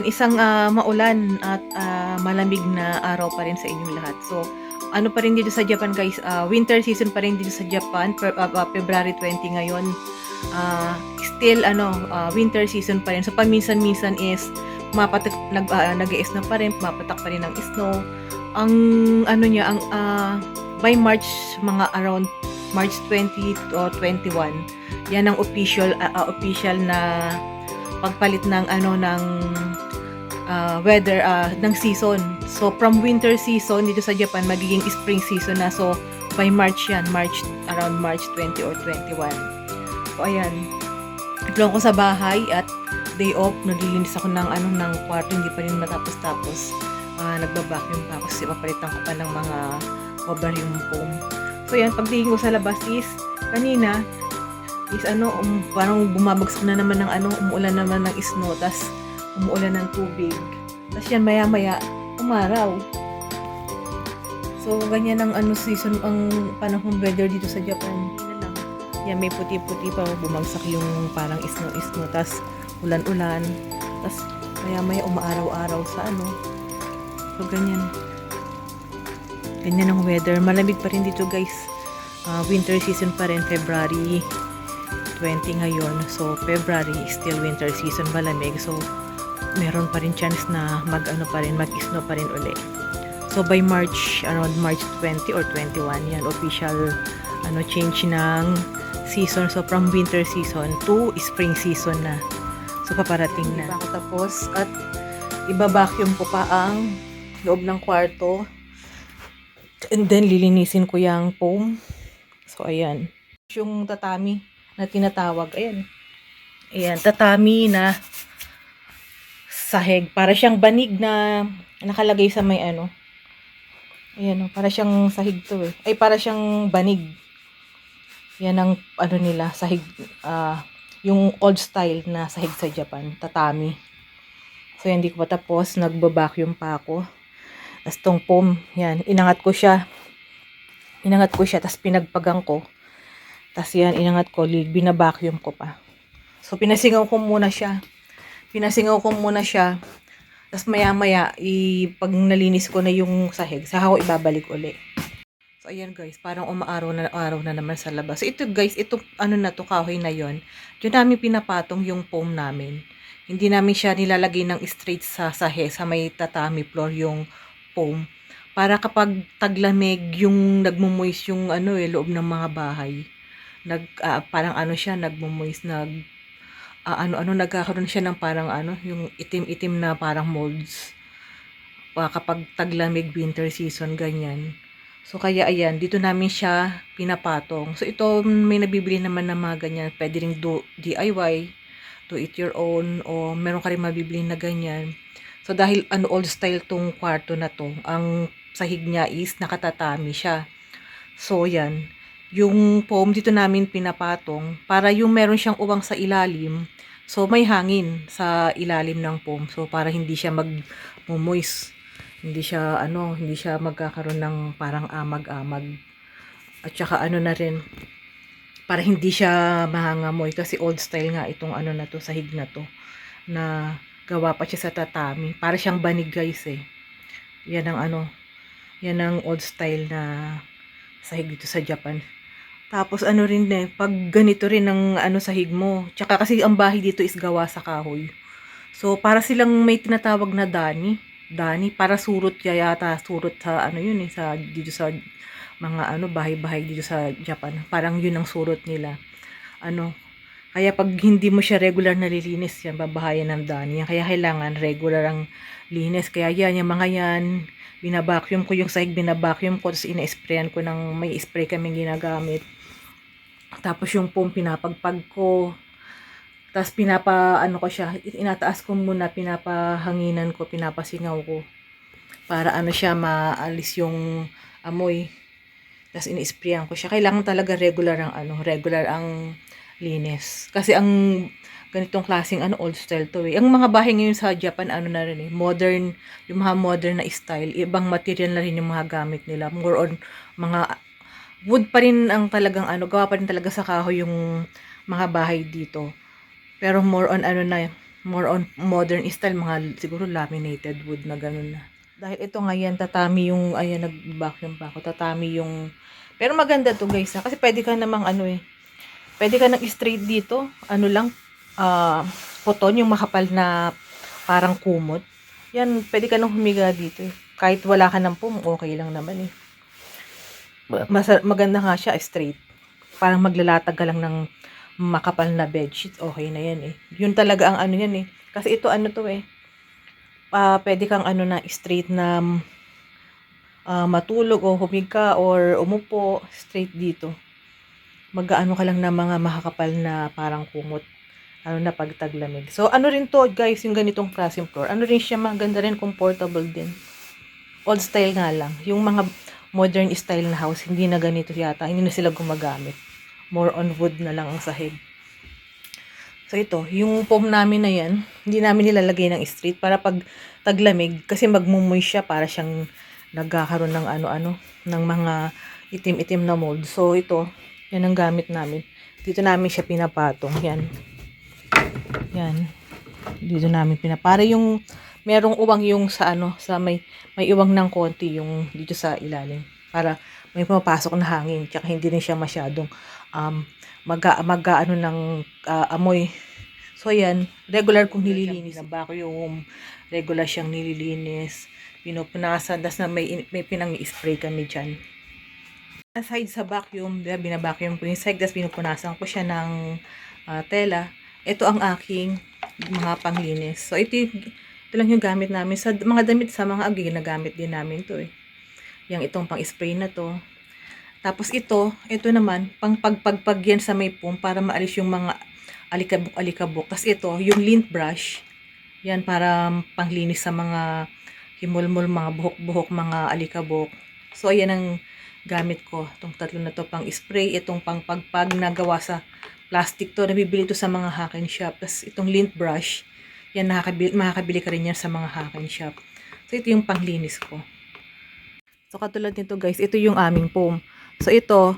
Yan, isang maulan at malamig na araw pa rin sa inyong lahat. So, ano pa rin dito sa Japan guys, winter season pa rin dito sa Japan, February 20 ngayon. Still winter season pa rin. So, paminsan-minsan is mapatak nag-iis na pa rin, mapatak pa rin ng snow. Ang ano niya, ang by March, mga around March 20 o 21, yan ang official na pagpalit ng weather ng season. So from winter season dito sa Japan magiging spring season na. So by March yan, around March 20 or 21. So ayan. Ito ko sa bahay at day off, naglilinis ako ng kwarto, hindi pa rin matapos-tapos. Nagba-vacuum pa ako kasi papalitan ko pa ng mga cover yung foam. So yan, pagtingin ko sa labas is kanina is parang bumabagsak na naman ng umuulan naman ng snow, tas umuulan ng tubig. Tas yan maya-maya umaraw. So ganyan ang season, ang panahon weather dito sa Japan. Yan, may puti-puti pa, bumagsak yung parang snow, tas ulan-ulan, tas maya-maya umaaraw-araw sa So ganyan. Ganyan ang weather. Malamig pa rin dito guys. Winter season pa rin, February 20 ngayon. So, February, still winter season, malamig. So, meron pa rin chance na mag-snow pa rin uli. So, by March, around March 20 or 21, yan, official, change ng season. So, from winter season to spring season na. So, paparating na. Ako tapos, at iba-vacuum ko pa ang loob ng kwarto. And then, lilinisin ko yung foam. So, ayan. Yung tatami na tinatawag. Ayan. Ayan, tatami na sahig. Para siyang banig na nakalagay sa may Ayan, para siyang sahig to eh. Ay, para siyang banig. Yan ang nila, sahig. Yung old style na sahig sa Japan. Tatami. So, yan, hindi ko pa tapos. Nagbabacuum pa ako. Tapos tong foam, yan, inangat ko siya, tapos pinagpagang ko. Tapos yan, inangat ko, binabacuum ko pa. So, pinasingaw ko muna siya. Tapos maya-maya, pag nalinis ko na yung sahig, saka ko ibabalik uli. So, ayan guys, parang araw na naman sa labas. So, ito guys, ito, kahoy na yon. Diyan namin pinapatong yung foam namin. Hindi namin siya nilalagay ng straight sa sahig, sa may tatami floor yung foam. Para kapag taglamig, yung nagmumoist yung loob ng mga bahay. Parang siya, nagmumoist, nagkakaroon siya ng parang yung itim-itim na parang molds. Kapag taglamig, winter season, ganyan. So, kaya ayan, dito namin siya pinapatong. So, ito, may nabibili naman na mga ganyan. Pwede rin DIY, do it your own, o meron ka rin mabibili na ganyan. So, dahil old style tong kwarto na to, ang sahig niya is nakatatami siya. So, yan. Yung foam dito namin pinapatong para yung meron siyang uwang sa ilalim. So, may hangin sa ilalim ng foam. So, para hindi siya mag-moist. Hindi siya magkakaroon ng parang amag-amag. At saka na rin, para hindi siya mahangamoy. Kasi old style nga itong na to, sahig na to. Na gawa pa siya sa tatami. Para siyang banig guys eh. Yan ang old style na sahig dito sa Japan. Tapos rin pag ganito rin ang sahig mo. Tsaka kasi ang bahay dito is gawa sa kahoy. So para silang may tinatawag na dani. Para surot yata. Surot sa dito sa mga bahay-bahay dito sa Japan. Parang yun ang surot nila. Kaya pag hindi mo siya regular na lilinis, yan, babahayan ng dani. Yan. Kaya kailangan regular ang linis. Kaya yan, yung mga yan, binabacuum ko yung sahig, binabacuum ko, tapos ina-sprayan ko may spray kaming ginagamit. Tapos yung foam, pinapagpag ko. Tapos ko siya, inataas ko muna, pinapahanginan ko, pinapasingaw ko. Para siya, maalis yung amoy. Tapos ina-sprayan ko siya. Kailangan talaga regular ang linis. Kasi ang ganitong klaseng old style to eh. Ang mga bahay ngayon sa Japan na rin eh, modern, yung mga modern na style, ibang material na rin yung mga gamit nila. More on mga wood pa rin ang talagang gawa pa rin talaga sa kahoy yung mga bahay dito. Pero more on more on modern style, mga siguro laminated wood na ganun na. Dahil ito ngayon, tatami yung, ayan, nag-vacuum pa ako, tatami yung, pero maganda to guys, ha? Kasi pwede ka namang pwede ka nang straight dito, ano lang, koton, yung makapal na parang kumot. Yan, pwede ka nang humiga dito eh. Kahit wala ka ng pum, okay lang naman eh. Maganda nga siya, straight. Parang maglalatag ka lang ng makapal na bedsheet, okay na yan eh. Yun talaga ang ano yan eh. Kasi ito ano to eh, pwede kang ano na straight na matulog o humiga or umupo straight dito. Mag-aano ka lang na mga makakapal na parang kumot. Ano na pag taglamig. So ano rin to guys, yung ganitong klaseng floor. Ano rin siya, maganda rin, comfortable din. Old style nga lang. Yung mga modern style na house, hindi na ganito yata. Hindi na sila gumagamit. More on wood na lang ang sahig. So ito, yung foam namin na yan, hindi namin nilalagay ng straight para pag taglamig, kasi magmumoy siya para siyang nagkakaroon ng ano-ano, ng mga itim-itim na mold. So ito, yan ang gamit namin. Dito namin siya pinapatong. Yan. Yan. Dito namin para yung merong uwang yung sa sa may uwang ng konti yung dito sa ilalim. Para may pumapasok na hangin, tsaka hindi rin siya masyadong ano ng amoy. So yan, regular kong nililinis na vacuum, regular siyang nililinis, pinupunasan, das na may pinang-spray kami dyan. Aside sa vacuum, binabacuum ko yung side, das pinupunasan ko siya ng tela. Ito ang aking mga panglinis. So ito lang yung gamit namin sa mga damit, sa mga agi, ginagamit din namin to eh. Itong pang-spray na to. Tapos ito naman, pang pagpagpag yan sa may foam para maalis yung mga alikabok. Tapos ito, yung lint brush. Yan, para panglinis sa mga himulmul, mga buhok-buhok, mga alikabok. So, ayan ang gamit ko. Itong tatlo na to, pang spray. Itong pang pagpag na gawa sa plastic to. Nabibili to sa mga hack and shop. Tapos itong lint brush. Yan, makakabili ka rin yan sa mga hack and shop. So, ito yung panglinis ko. So, katulad nito guys, ito yung aming foam. So, itong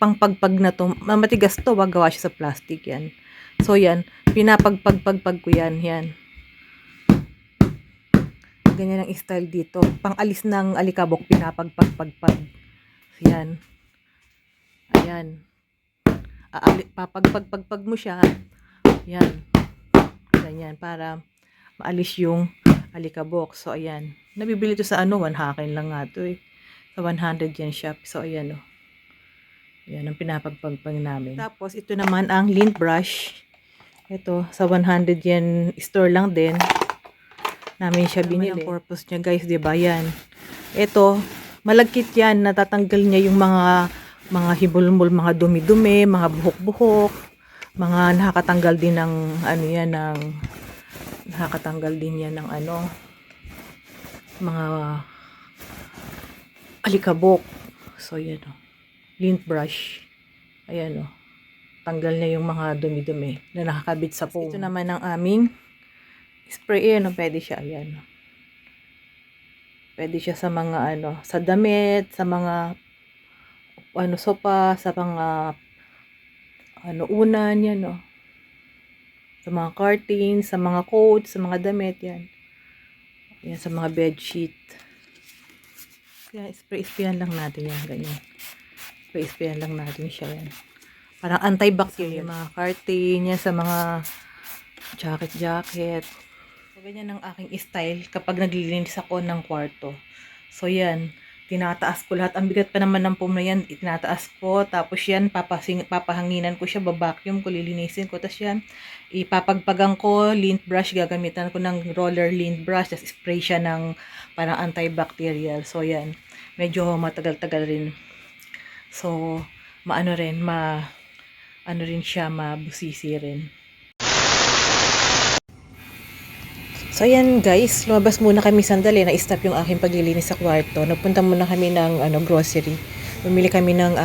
pangpagpag na to, matigas to, wag gawa siya sa plastic yan. So, yan, pinapagpagpagpag ko yan, yan. Ganyan ang style dito. Pang-alis ng alikabok, pinapagpagpagpag. So, yan. Ayan. Papagpagpagpag mo siya. Yan. Ganyan, para maalis yung alikabok. So, ayan. Nabibili to sa One-Hacken lang nga to eh. Sa 100 yen shop. So, ayan o. Yan ang pinapagpagpag namin. Tapos, ito naman ang lint brush. Ito, sa 100 yen store lang din. Namin siya binili. Ang purpose niya guys, diba? Yan. Ito, malagkit yan. Natatanggal niya yung mga hibulmul, mga dumi-dumi, mga buhok-buhok. Mga nakakatanggal din ng nakakatanggal din yan ng mga alikabok. So, yan o. Lint brush. Ayan o. Tanggal niya yung mga dumi-dumi na nakakabit sa foam. Ito naman ang aming spray. Ayan o. Pwede siya. Ayan o. Pwede siya sa mga sa damit, sa mga sopa, sa mga unan. Yan o. Sa mga curtains, sa mga coats, sa mga damit. Yan. Yan sa mga bedsheet. Kaya spray-sprayan lang natin yan, ganyan. Spray-sprayan lang natin siya yan. Parang antibacterial. Mga curtain, yan sa mga jacket. So, ganyan ang aking style kapag naglilinis ako ng kwarto. So, yan. Tinataas ko lahat. Ang bigat pa naman ng foam na yan. Tinataas ko. Tapos yan, papahanginan ko siya. Babacuum ko, lilinisin ko. Tapos yan, ipapagpagang ko. Lint brush. Gagamitan ko ng roller lint brush. Tapos spray siya ng parang antibacterial. So, yan. Medyo matagal-tagal rin. So, mabusisi rin. So, ayan guys, lumabas muna kami sandali, na-stop yung aking paglilinis sa kwarto. Nagpunta muna kami ng grocery. Bumili kami ng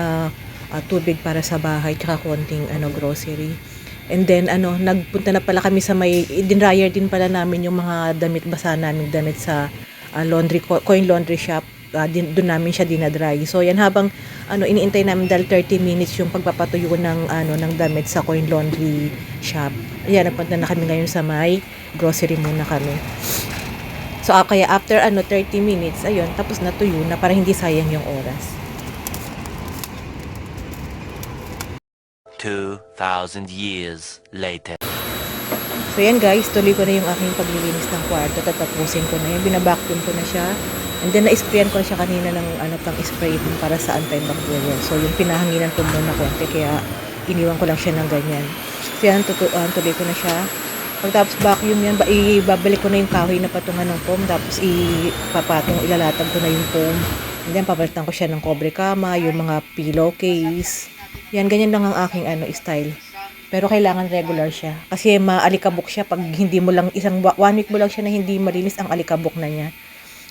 tubig para sa bahay, tsaka konting grocery. And then, nagpunta na pala kami sa dinryer din pala namin yung mga damit basa namin, damit sa coin laundry shop. doon namin siya dinadry. So yan, habang iniintay namin dahil 30 minutes yung pagpapatuyo ng damit sa Coin Laundry shop. Ayan, napunta na kami ngayon sa may grocery muna kami. So kaya after 30 minutes, ayun, tapos natuyo na para hindi sayang yung oras. 2,000 years later. So yan guys, tuloy ko na yung aking paglilinis ng kwarto. Tatapusin ko na yan. Binabacuum ko na siya. And then na-sprayan ko na siya kanina ng pang spray para sa antibacterial. So yung pinahanginan ko muna konti, kaya iniwan ko lang siya ng ganyan. So yan, tuloy ko na siya. Pagtapos vacuum yan, ibabalik ko na yung kahoy na patungan ng foam. Tapos ilalatag ko na yung foam. And then papalitan ko siya ng cobre kama, yung mga pillowcase. Yan, ganyan lang ang aking style. Pero kailangan regular siya. Kasi maalikabok siya pag hindi mo lang, 1 week mo lang siya na hindi malinis, ang alikabok na niya.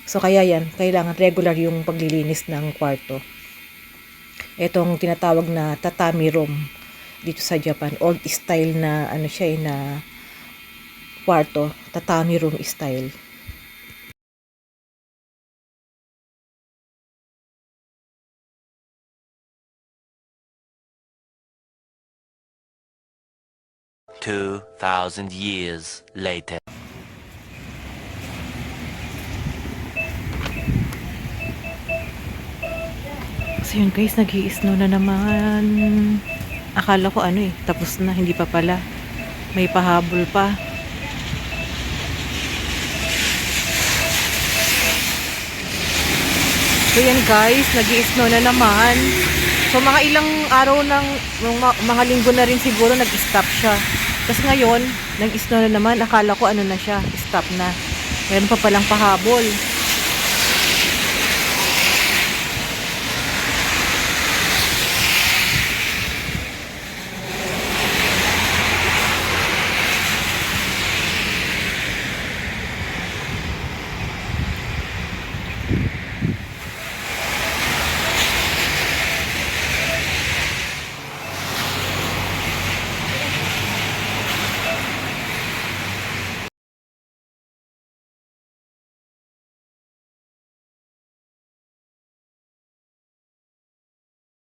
So kaya yan, kailangan regular yung paglilinis ng kwarto. Itong tinatawag na tatami room dito sa Japan. Old style na siya na kwarto. Tatami room style. Two 2,000 years later. So yun guys, nag-i-snow na naman. Akala ko tapos na, hindi pa pala. May pahabol pa. So yan guys, nag-i-snow na naman. So mga ilang araw mga linggo na rin siguro nag-stop siya. Kasi ngayon, nag-snow na naman. Akala ko na siya, stop na. Meron pa palang pahabol.